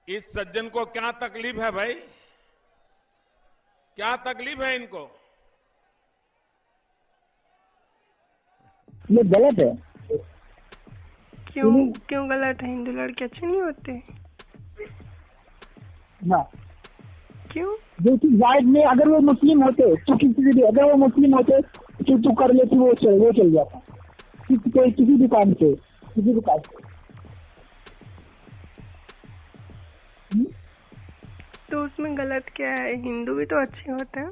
इस सज्जन को क्या तकलीफ है भाई? क्या तकलीफ है इनको? ये गलत है। क्यों क्यों गलत है? हिंदू लड़के अच्छे नहीं होते? ना, क्यों? जो चीज जायज में अगर वो मुस्लिम होते तो किसी भी, अगर वो मुस्लिम होते तो तू कर लेती, वो चल जाता किसी भी काम से, किसी भी काम से। तो उसमें गलत क्या है? हिंदू भी तो अच्छे होते हैं।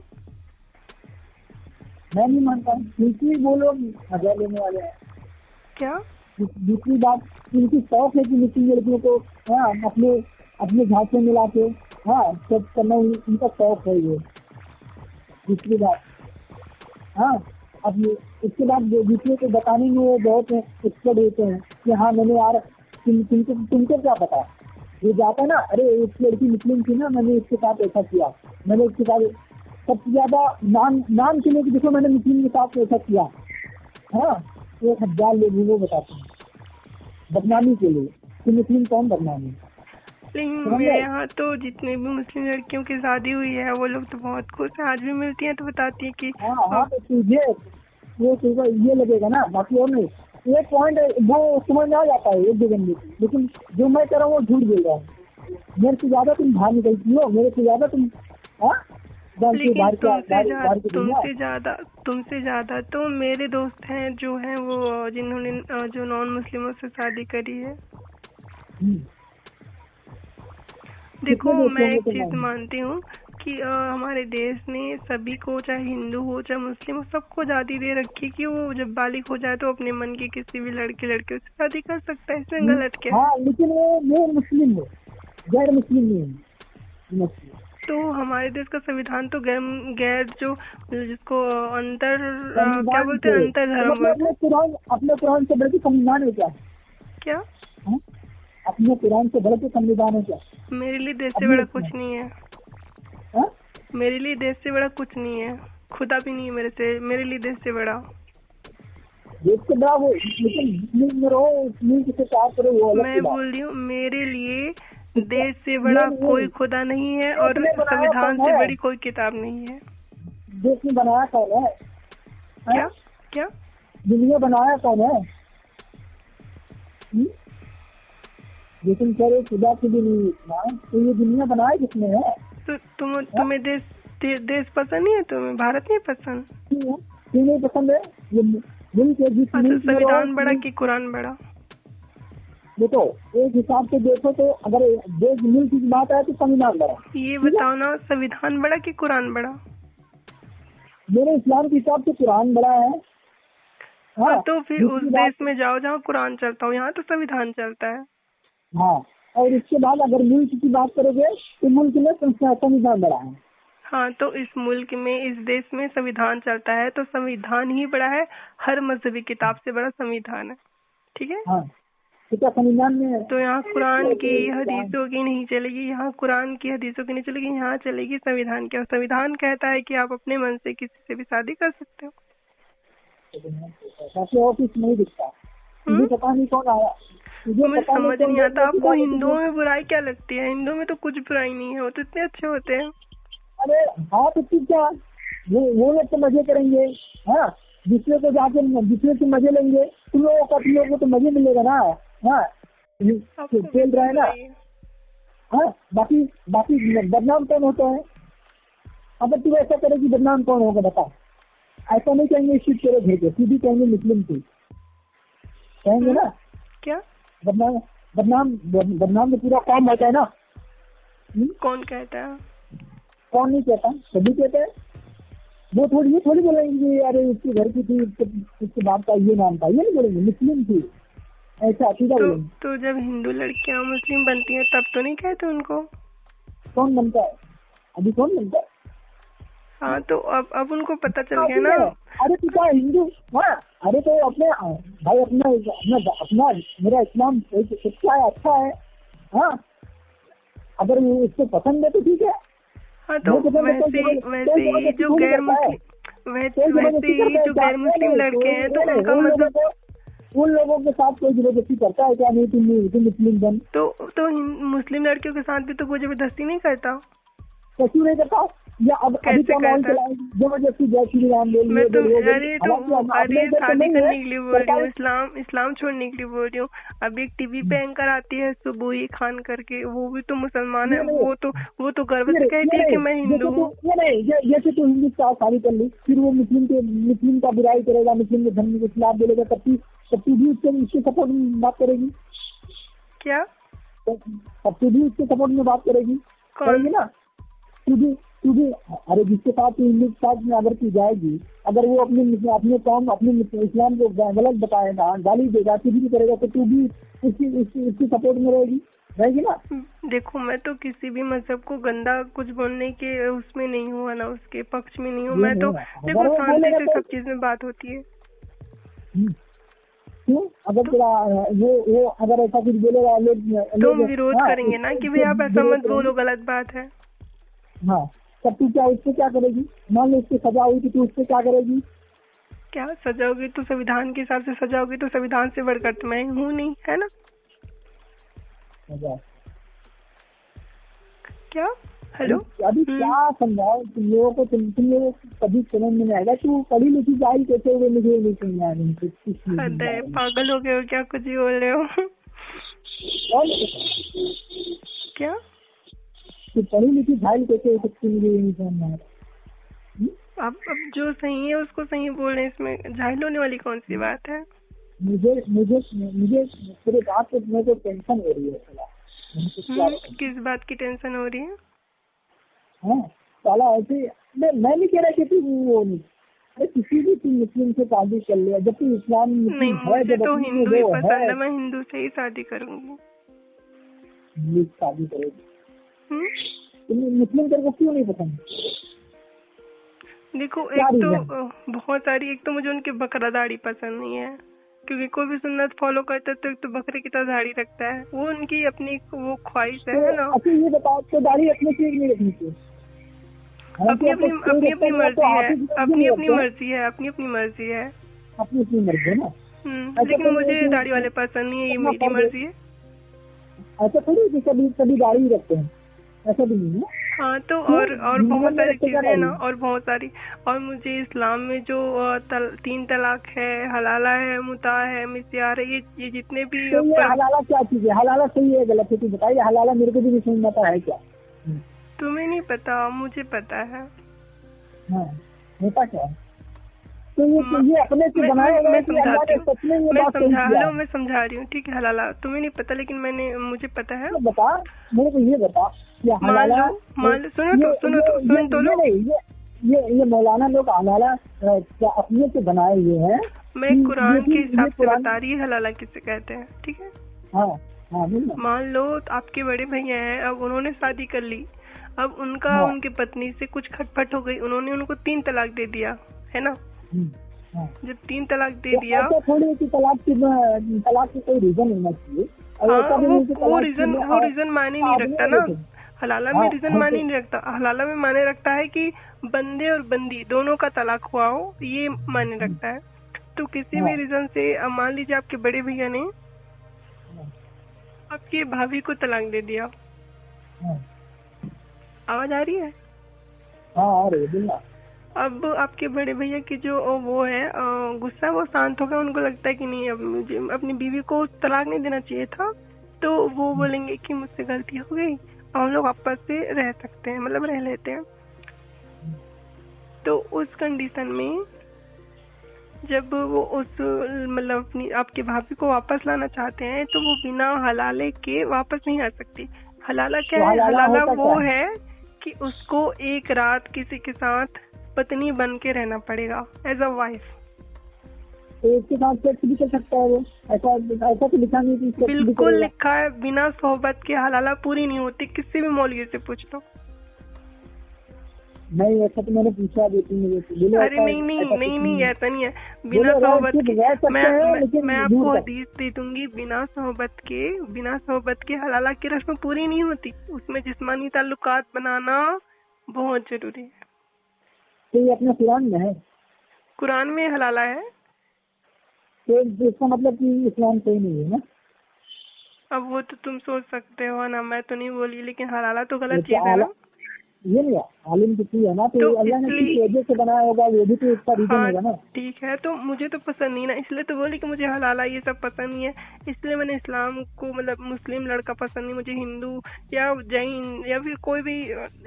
मैं नहीं मानता, क्योंकि वो लोग मजा लेने वाले हैं। क्या? दूसरी बात, इनकी शौक है कि मुस्लिम लड़कियों को अपने झांक से मिला के सब करना इनका शौक है ये। दूसरी बात, अब इसके बाद दूसरे को बताने में वो बहुत एक्सपर्ट होते हैं कि मैंने यार तुमको क्या पता। ये जाता है ना, अरे एक लड़की मुस्लिम थी ना, मैंने इसके साथ ऐसा किया, मैंने इसके साथ सबसे ज्यादा नाम के लिए देखो मैंने मुस्लिम के साथ ऐसा किया। 1000 लोग वो बताते हैं बदनामी के लिए कि मुस्लिम कौन बदनामी। लेकिन मेरे यहाँ तो जितने भी मुस्लिम लड़कियों की शादी हुई है वो लोग तो बहुत खुश हैं। आज भी मिलती हैं तो बताती है कि तो तुझे वो ये लगेगा ना, बाकी और नहीं। एक पॉइंट वो समझ में आ जाता है एक जगह में, लेकिन जो मैं कर रहा हूँ वो झूठ बोल रहा हूँ। मेरे से ज्यादा तुम बाहर निकलती हो, मेरे से ज्यादा तुम तुमसे ज्यादा तो मेरे दोस्त हैं जो हैं वो जिन्होंने जो नॉन मुस्लिमों से शादी करी है। देखो, मैं एक चीज मानती हूँ कि हमारे देश ने सभी को, चाहे हिंदू हो चाहे मुस्लिम हो, सबको आज़ादी दे रखी है कि वो जब बालिग हो जाए तो अपने मन की किसी भी लड़के से शादी कर सकता है। इसमें गलत क्या है? लेकिन वो मुस्लिम है, गैर मुस्लिम नहीं है। तो हमारे देश का संविधान तो गैर जो जिसको क्या बोलते हैं, अंतर धर्म। अपने कुरान से बढ़ के संविधान है क्या? अपने कुरान से बढ़ के संविधान है क्या? मेरे लिए देश से बड़ा कुछ नहीं है। मेरे लिए देश से बड़ा कुछ नहीं है, खुदा भी नहीं है मेरे लिए देश से बड़ा। देश से बड़ा वो, लेकिन मैं बोल रही हूँ मेरे लिए देश से बड़ा कोई खुदा नहीं है और संविधान से बड़ी कोई किताब नहीं है। देश में बनाया कौन है? क्या दुनिया बनाया कौन है? लेकिन सर खुदा की भी नहीं, तो ये दुनिया बनाया किसने है? तो तुम्हें देश पसंद नहीं है? तुम्हें भारत नहीं पसंद? क्यों नहीं पसंद है? संविधान बड़ा कि कुरान बड़ा? देखो, एक हिसाब से देखो तो अगर देश मुल्क की बात है तो संविधान बड़ा। ये बताओ ना, संविधान बड़ा कि कुरान बड़ा? मेरे इस्लाम के हिसाब से कुरान बड़ा है। तो फिर उस देश में जाओ जहाँ कुरान चलता हो, यहाँ तो संविधान चलता है। और इसके बाद अगर मुल्क की बात करोगे तो मुल्क में संविधान बड़ा है। तो इस मुल्क में, इस देश में संविधान चलता है तो संविधान ही बड़ा है। हर मजहबी किताब से बड़ा संविधान है, ठीक है? संविधान में तो यहाँ कुरान की हदीसों की नहीं चलेगी, यहाँ कुरान की हदीसों की नहीं चलेगी, यहाँ चलेगी संविधान की। और संविधान कहता है कि आप अपने मन से किसी से भी शादी कर सकते हो। ऑफिस नहीं दिखता, पता नहीं कौन आया, मुझे समझ नहीं आता। आपको हिंदुओं में बुराई क्या लगती है? हिंदुओं में तो कुछ बुराई नहीं है, वो तो इतने अच्छे होते हैं। अरे तो क्या वो लोग तो मजे करेंगे, दूसरे को जाके दूसरे से मजे लेंगे। तुम लोगों को तो मजे मिलेगा ना, खेल रहा है ना। बाकी बदनाम कौन होता है? अगर तू ऐसा करेगी बदनाम कौन होगा बता? ऐसा नहीं कहेंगे इस तेरे घर के, सीधी कहेंगे मुस्लिम थी, कहेंगे ना। क्या बदनाम तो पूरा कौम होता है ना। कौन कहता है? कौन नहीं कहता, सभी कहते हैं। वो थोड़ी बोलेंगे अरे उसके घर की थी, उसके बाप का ये नाम था, ये नहीं बोलेंगे मुस्लिम थी, ऐसा सीधा बोलेंगे। तो जब हिंदू लड़कियां मुस्लिम बनती हैं तब तो नहीं कहते उनको? कौन बनता है? अभी कौन बनता है? तो अब उनको पता चल गया ना। अरे तू क्या हिंदू? अरे तो अपने भाई अपना मेरा इस्लाम सच्चा है, अच्छा है। अगर इसको पसंद है तो ठीक है। तो वैसे ही जो गैर मुस्लिम लड़के हैं तो उनका मतलब उन लोगों के साथ कोई जबरदस्ती करता है क्या? नहीं, तुम मुस्लिम बन, तो मुस्लिम लड़कियों के साथ भी तो कोई जबरदस्ती नहीं करता। क्यों नहीं करता? या अब अभी कैसे क्या माहौल करता? चलाएं, जबरदस्ती जय श्री राम बोल मैं तो बोलिए। अरे शादी करने के लिए बोल रही हूँ, इस्लाम छोड़ने के लिए बोल रही हूँ। अभी एक टीवी पे एंकर आती है सुबोही खान करके, वो भी तो मुसलमान है, वो तो गर्व से कहती है कि मैं हिंदू हूँ। ये तो हिंदू का शादी कर ली, फिर वो मुस्लिम का बुराई करेगा, मुस्लिम के धर्म के खिलाफ बोलेगा, तब तू भी उसके सपोर्ट में बात करेगी क्या? तब तू भी उसके सपोर्ट में बात करेगी ना? तू भी अरे जिसके साथ हिंदू के साथ में अगर तू जाएगी, अगर वो अपने कौम अपने इस्लाम को गलत बताएगा, गाली देगा, कुछ भी करेगा, तो तू भी उसकी सपोर्ट में रहेगी ना? देखो, मैं तो किसी भी मजहब को गंदा कुछ बोलने के उसमें नहीं हुआ ना, उसके पक्ष में नहीं हूँ मैं तो। देखो, शांति से सब चीज में बात होती है। क्यों? अगर तेरा वो अगर ऐसा कुछ बोलेगा लोग तुम विरोध करेंगे ना कि भाई आप ऐसा मत बोलो, गलत बात है। हाँ, तब तू उससे क्या करेगी? मान लो उससे सजा हुई, तो उससे क्या करेगी? क्या सजाओगी? तो संविधान के हिसाब से सजाओगी, तो संविधान से बढ़कर तो मैं हूँ नहीं, है ना? क्या? हेलो, अभी क्या समझाओ तुम लोगों को? तुम लोगों को कभी समझ में नहीं आएगा। तू पढ़ी लिखी जाहिल कैसे हुए, मुझे नहीं समझ आ रही। अरे पागल हो गए हो क्या? कुछ ही बोल रहे हो क्या? तो पढ़ी लिखी जाहिल कैसे हो सकती, मुझे ये नहीं समझ आ रहा। अब जो सही है उसको सही बोल रहे हैं, इसमें जाहिल होने वाली कौन सी बात है? मुझे तेरे बात से मेरे को टेंशन हो रही है। किस बात की टेंशन हो रही है? हाँ, साला ऐसे मैं नहीं कह रहा कि तू वो नहीं, अरे किसी भी तुम मुस्लिम से शादी कर लिया, जब तू इस्लाम नहीं, मुझे तो हिंदू ही पसंद है, मैं हिंदू से ही शादी करूंगी। शादी करोगी? मुस्लिम तेरे को क्यों नहीं पसंद? देखो, एक तो बहुत सारी, एक तो मुझे उनकी बकरा दाढ़ी पसंद नहीं है, क्योंकि कोई भी सुन्नत फॉलो करता है तो एक तो बकरे की तरह दाढ़ी रखता है, वो उनकी अपनी वो ख्वाहिश है ना। अच्छा ये बताओ, तो दाढ़ी रखने से नहीं रखनी चाहिए? अपनी अपनी मर्जी है, अपनी अपनी मर्जी है, अपनी अपनी मर्जी है, अपनी अपनी मर्जी है ना। लेकिन मुझे दाढ़ी वाले पसंद नहीं है, ये मेरी मर्जी है। ऐसा थोड़ी कि सभी दाढ़ी रखते हैं, ऐसा भी नहीं है। हाँ, तो और बहुत सारी चीजें है ना, और बहुत सारी, और मुझे इस्लाम में जो 3 तलाक है, हलाला है, मुता है, मिस्यार है, ये जितने भी हलाला क्या चीज है? हलाला सही है गलत है? तू बताइए, हलाला मेरे को भी नहीं समझ आता है क्या? तुम्हें नहीं पता, मुझे पता है। हाँ, होता क्या है? तो ये अपने से बनाया हुआ है कि अल्लाह ने सच में ये बात सही किया? हेलो, मैं समझा रही हूँ, ठीक है? हलाला तुम्हें नहीं पता, लेकिन मुझे पता है। तो बता, मेरे को ये बता, ये हलाला सुनो तो लो। ये मौलाना लोग हलाला क्या अपने से बनाए हुए हैं? मैं कुरान के हिसाब से बता रही है हलाला किसे कहते हैं, ठीक है? हाँ, मान लो आपके बड़े भैया हैं, अब उन्होंने शादी कर ली, अब उनकी पत्नी से कुछ खटपट हो गई, उन्होंने उनको 3 तलाक दे दिया, है ना? जब 3 तलाक दे दिया, थोड़ी सी तलाक की कोई रीजन होना चाहिए। वो रीजन मायने नहीं रखता ना। हलाला में रीजन मायने नहीं रखता। हलाला में मायने रखता है कि बंदे और बंदी दोनों का तलाक हुआ हो, ये मायने रखता है। तो किसी भी रीजन से, मान लीजिए आपके बड़े भैया ने आपकी भाभी को तलाक दे दिया। आवाज आ रही है? हाँ, आ रही है। अब आपके बड़े भैया की जो वो है गुस्सा, वो शांत हो गया। उनको लगता है कि नहीं, अब मुझे अपनी बीवी को तलाक नहीं देना चाहिए था, तो वो बोलेंगे कि मुझसे गलती हो गई, हम लोग आपस से रह सकते हैं, मतलब रह लेते हैं। तो उस कंडीशन में जब वो मतलब अपनी आपके भाभी को वापस लाना चाहते हैं, तो वो बिना हलाले के वापस नहीं आ सकती। हलाला क्या है? हलाला वो है कि उसको एक रात किसी के साथ पत्नी बन के रहना पड़ेगा, एज अ वाइफ। इसके साथ सेक्स भी कर सकता है वो? ऐसा तो लिखा नहीं कि बिल्कुल लिखा है, बिना सोहबत के हलाला पूरी नहीं होती। किसी भी मौलवी से पूछ लो। नहीं, ऐसा तो मैंने पूछा भी। अरे नहीं, ऐसा नहीं है। बिना सोहबत के मैं आपको हदीस दे दूंगी, बिना सोहबत के हलाला की रस्म पूरी नहीं होती। उसमें जिस्मानी ताल्लुकात बनाना बहुत जरूरी है। तो ये अपने कुरान में है? कुरान में हलाला है। तो इसका मतलब कि इस्लाम सही नहीं है ना। अब वो तो तुम सोच सकते हो ना, मैं तो नहीं बोली, लेकिन हलाला तो गलत ये चीज है ना। ये नहीं है, आलिम की चीज है ना, तो अल्लाह ने किस वजह से बनाया होगा, ये भी तो इसका रीजन हाँ होगा ना। ठीक है, तो मुझे तो पसंद नहीं ना, इसलिए तो बोली कि मुझे हलाला ये सब पसंद नहीं है, इसलिए मैंने इस्लाम को मतलब मुस्लिम लड़का पसंद नहीं, मुझे हिंदू या जैन या फिर कोई भी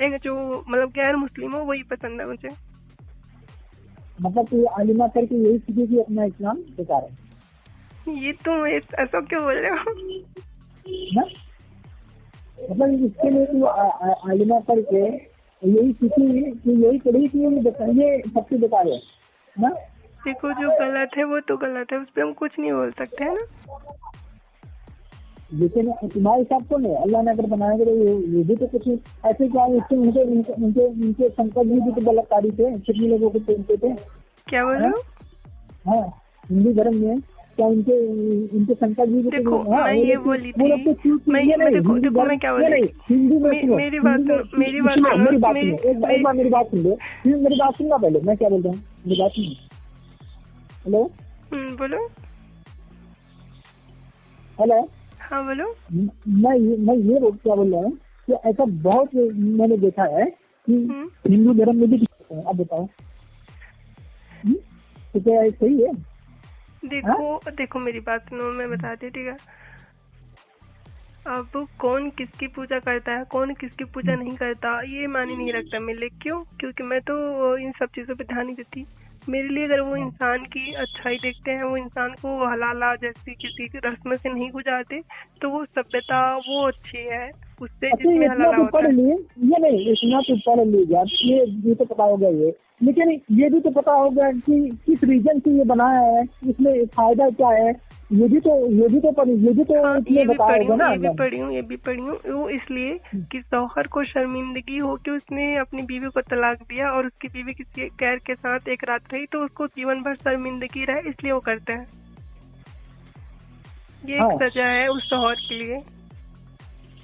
एक जो मतलब गैर मुस्लिम हो वही पसंद है मुझे। मतलब कि आलिमा करके यही सीखे कि अपना इस्लाम बेकार है ये तुम ऐसा क्यों बोल रहे हो? ना। मतलब इसके लिए कि आलिमा करके यही सीखी कि यही पढ़ी कि ये सबसे बेकार है ना। देखो जो गलत है वो तो गलत है, उस पर हम कुछ नहीं बोल सकते है ना। लेकिन तुम्हारे हिसाब से नहीं, अल्लाह ने अगर बनाया तो ये भी तो कुछ ऐसे क्या है, इसके उनके उनके उनके शंकर जी भी तो गलतकारी थे, कितने लोगों को पहनते थे। क्या बोलो? हाँ, हिंदू धर्म में क्या उनके शंकर जी भी तो। देखो मैं ये बोली थी, देखो मैं क्या बोली, हिंदू में मेरी बात सुनो, मेरी बात सुन लो, मेरी बात सुनना पहले, मैं क्या बोल रहा हूँ, मेरी बात सुनो। हेलो बोलो। हेलो हाँ बोलो। मैं ये क्या बोल रहा हूँ कि ऐसा बहुत मैंने देखा है कि हिंदू धर्म में भी। अब बताओ तो क्या सही है? देखो मेरी बात सुनो, मैं बताती, ठीक है। अब कौन किसकी पूजा करता है, कौन किसकी पूजा नहीं करता, ये मायने नहीं रखता मेरे लिए। क्यों? क्योंकि मैं तो इन सब चीज़ों पे ध्यान नहीं देती। मेरे लिए अगर वो इंसान की अच्छाई देखते हैं, वो इंसान को हलाला जैसी किसी की रस्म से नहीं गुजारते, तो वो सभ्यता वो अच्छी है उससे जिसमें हलाला होता है। ये नहीं, इतना तो पढ़ लीजिए, ये तो पता होगा ये, लेकिन ये भी तो पता होगा कि किस रीजन से ये बनाया है, इसमें फायदा क्या है, ये भी तो हाँ, ये भी बताया होगा ना। ये भी पढ़ी हूँ वो इसलिए कि शौहर को शर्मिंदगी हो कि उसने अपनी बीवी को तलाक दिया और उसकी बीवी किसी गैर के साथ एक रात रही, तो उसको जीवन भर शर्मिंदगी रहे, इसलिए वो करते हैं। ये एक सजा है उस शौहर के लिए।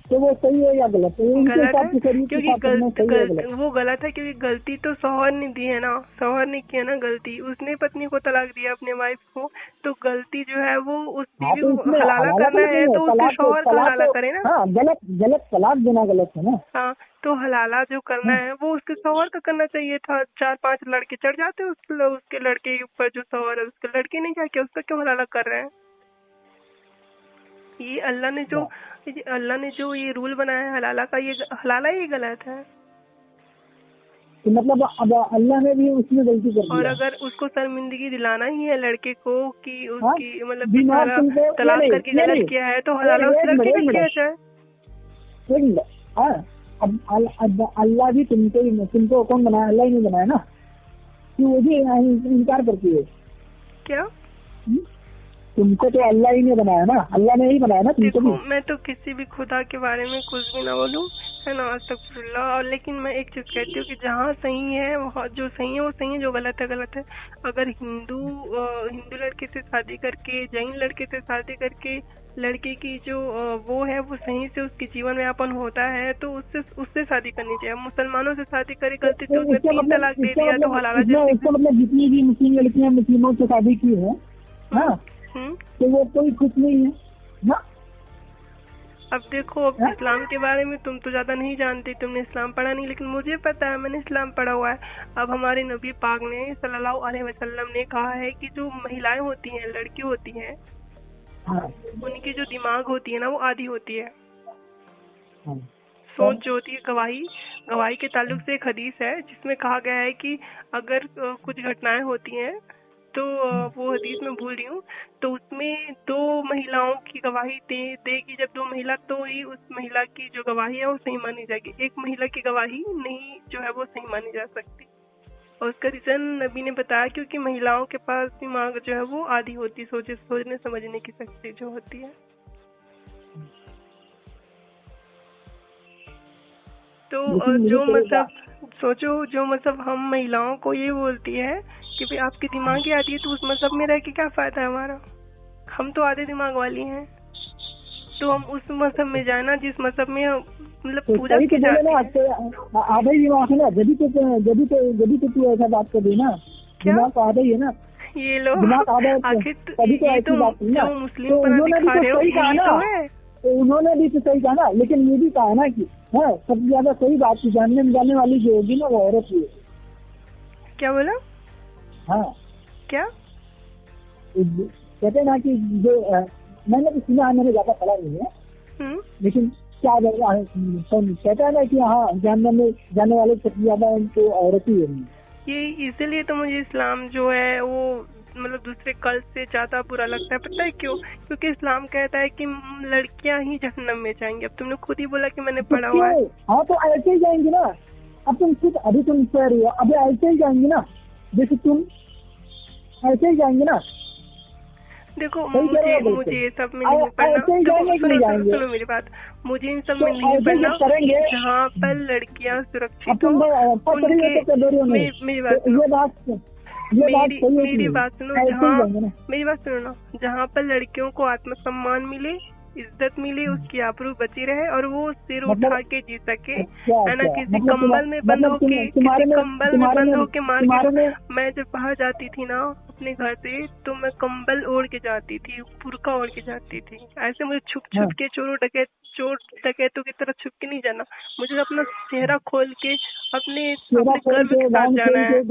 तो वो सही है या गलत है? गलत है, क्योंकि वो गलत है, क्योंकि गलती तो शौहर ने दी है ना, शौहर ने किया ना गलती, उसने पत्नी को तलाक दिया अपने वाइफ को, तो गलती जो है वो उस बीवी को हलाला करना है, तो उसके शौहर का हलाला करे ना। हाँ, गलत तलाक देना गलत है ना। हाँ, तो हलाला जो करना है वो उसके शौहर का करना चाहिए था। 4-5 लड़के चढ़ जाते उसके लड़के के ऊपर, जो शौहर है उसके लड़के नहीं जाके उसका क्यों हलाला कर रहे हैं? ये अल्लाह ने जो ये रूल बनाया है हलाला का, ये हलाला ही गलत है। तो मतलब अब अल्लाह ने भी उसमें गलती कर दी। और अगर उसको शर्मिंदगी दिलाना ही है लड़के को कि उसकी मतलब तलाक करके गलत किया है, तो हलाला उस लड़के का किया जाए। अब अल्लाह भी तुमको कौन बनाया? अल्लाह ही नहीं बनाया ना, कि वो भी इनकार करती है। क्या? तुमको तो अल्लाह ही ने बनाया ना, अल्लाह ने ही बनाया ना तुमको भी। मैं तो किसी भी खुदा के बारे में कुछ भी ना बोलूं, है ना, अस्तगफिरुल्लाह। और लेकिन मैं एक चीज कहती हूँ कि जहाँ सही है वहाँ जो सही है वो सही है, जो गलत है गलत है। अगर हिंदू लड़के से शादी करके, जैन लड़के से शादी करके लड़के की जो वो है वो सही से उसकी जीवन यापन होता है, तो उससे शादी करनी चाहिए। मुसलमानों से शादी करे गलती से उसने 3 तलाक दे दिया, तो हलाला मतलब जितनी भी मुस्लिम लड़कियां मुस्लिमों से शादी की है ना, तो वो कोई कुछ नहीं है ना। अब देखो, अब इस्लाम के बारे में तुम तो ज्यादा नहीं जानती, तुमने इस्लाम पढ़ा नहीं, लेकिन मुझे पता है, मैंने इस्लाम पढ़ा हुआ है। अब हमारे नबी पाक ने सल्लल्लाहु अलैहि वसल्लम ने कहा है कि जो महिलाएं होती हैं, लड़की होती हैं, उनकी जो दिमाग होती है ना वो आधी होती है। सोच जो होती है, गवाही के ताल्लुक से एक हदीस है जिसमें कहा गया है कि अगर कुछ घटनाएं होती हैं, तो वो हदीस में भूल रही हूँ, तो उसमें 2 महिलाओं की गवाही देगी जब 2 महिला, तो ही उस महिला की जो गवाही है वो सही मानी जाएगी। एक महिला की गवाही नहीं जो है वो सही मानी जा सकती। और उसका रीजन नबी ने बताया, क्योंकि महिलाओं के पास दिमाग जो है वो आधी होती, सोचने समझने की शक्ति जो होती है। तो जो मतलब हम महिलाओं को ये बोलती है कि भाई आपकी दिमाग ही आती है, तो उस मजहब में रह के क्या फायदा है हमारा? हम तो आधे दिमाग वाली हैं, तो हम उस मजहब में जाए ना जिस मजहब में मतलब पूजा की जाती है। आधा ही दिमाग है ना, जब भी तो तू ऐसा बात कर रही ना, दिमाग तो आधा ही है ना। ये लो दिमाग आधा है आखिर तभी तो ये ऐसी बात नहीं ना। जो मुस्लिम तो पना उन्होंने भी दिखा तो रहे हो सही कहा यही ना, तो है। तो उन्होंने भी तो सही कहा ना, लेकिन ये भी कहा ना कि हाँ सबसे ज्यादा सही बात की जानने में जाने वाली जो होगी ना वो औरत ही है। क्या बोला? हाँ क्या? कहते हैं ना कि जो मैंने तो सुना है, मैंने ज्यादा पढ़ा नहीं है, लेकिन क्या कहता है ना कि हाँ जानने में जाने वाले सबसे ज्यादा उनको औरत ही है। ये इसीलिए तो मुझे इस्लाम जो है वो मतलब दूसरे कल्ट से ज्यादा बुरा लगता है। पता है क्यों? क्योंकि इस्लाम कहता है कि लड़कियां ही जहन्नम में जाएंगी। अब तुमने खुद ही बोला कि मैंने पढ़ा हुआ है। हाँ तो ऐसे ही जाएंगी ना। अब तुम खुद अभी तुम कह रही हो, अभी ऐसे ही जाएंगी ना, जैसे तुम ऐसे ही जाएंगी ना। देखो मुझे ये सब में नहीं पढ़ना। सुनो मेरी बात, मुझे इन सब में नहीं पढ़ना। जहाँ पर लड़कियाँ सुरक्षित हो मेरी बात सुनो। मेरी बात सुनो ना, जहाँ पर लड़कियों को आत्मसम्मान मिले, इज्जत मिले, उसकी आबरू बची रहे और वो सिर उठा के जी सके, है ना। किसी कंबल में बंद होके मार। मैं जब बाहर जाती थी ना अपने घर से, तो मैं कंबल ओढ़ के जाती थी, बुर्का ओढ़ के जाती थी। ऐसे मुझे छुप के चोर डकैतों की तरह छुप के नहीं जाना। मुझे अपना चेहरा खोल के अपने गर्व के साथ जाना है।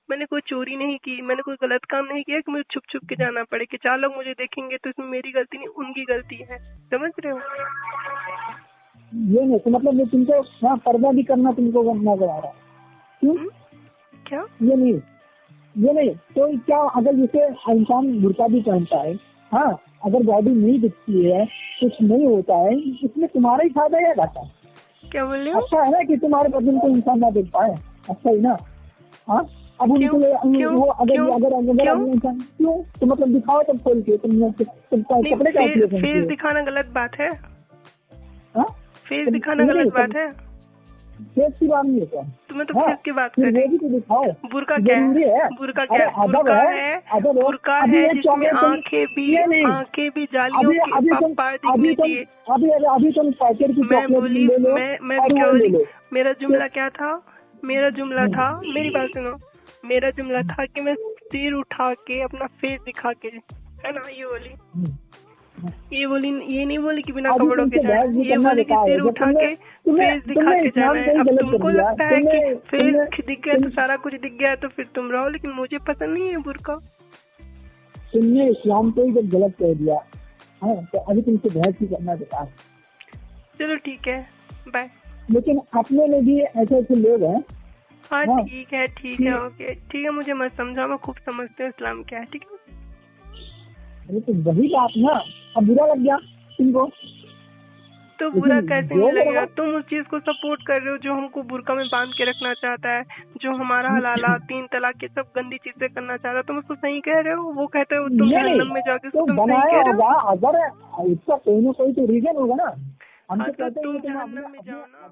मैंने कोई चोरी नहीं की, मैंने कोई गलत काम नहीं किया कि मुझे छुप के जाना पड़े कि 4 लोग मुझे देखेंगे तो इसमें मेरी गलती नहीं उनकी गलती है। समझ रहे हो? ये नहीं तो मतलब ये तुमको यहाँ पर्दा भी करना तुमको नजर आ रहा है। क्यों? क्या? ये नहीं तो क्या, अगर जैसे इंसान बुर्का भी पहनता है, हाँ अगर बॉडी नहीं दिखती है, कुछ नहीं होता है, इसमें तुम्हारा ही फायदा या घाटा? क्या बोल रहे हो? अच्छा है ना कि तुम्हारे बदन को इंसान ना देख पाए, अच्छा ही ना। हाँ अब उनको वो अगर इंसान क्यों तो मतलब दिखाओ तब खोल के कपड़े का फेस दिखाना गलत बात है। फेस दिखाना गलत बात है। फेस की बात नहीं है, तुम्हें तो फेस की बात कर रही। तो दिखाओ। बुर्का क्या है? बुर्का क्या है? बुर्का है जिसमें आंखें भी जालियों की। अभी तुम पैकेट की मैं बोली, मैं क्या बोली? मेरा जुमला क्या था? मेरा जुमला था, मेरी बात सुनो, मेरा जुमला था कि मैं सिर उठा के अपना फेस दिखा के, है ना, ये नहीं बोली कि बिना कपड़ों के जाए, ये बोली कि सिर उठा के फेस दिखा के जाना है। अब तुमको लगता है कि फेस दिख गया तो सारा कुछ दिख गया तो फिर तुम रहो, लेकिन मुझे पसंद नहीं है बुर्का। तुमने इस्लाम को ही जब गलत कह दिया, हाँ तो अभी तुमसे बहस ही करना बेकार। चलो ठीक है, बाय। लेकिन अपने में भी ऐसे लोग हैं। हाँ ठीक है ओके ठीक है, मुझे मत समझा, मैं खूब समझती हूँ इस्लाम क्या है। ठीक है, अरे तो वही बात ना, अब बुरा लग गया तुमको तो बुरा कैसे नहीं लगेगा? तुम उस चीज को सपोर्ट कर रहे हो जो हमको बुर्का में बांध के रखना चाहता है, जो हमारा हलाला 3 तलाक ये सब गंदी चीजें करना चाह रहा है। तुम उसको सही कह रहे हो? वो कहते हो तुम जहन्नम में जाओगे, तुम सही कह रहे हो। अगर इसका कोई ना कोई तो रीजन होगा ना। हाँ तो तुम जहन्नम में जाओ ना।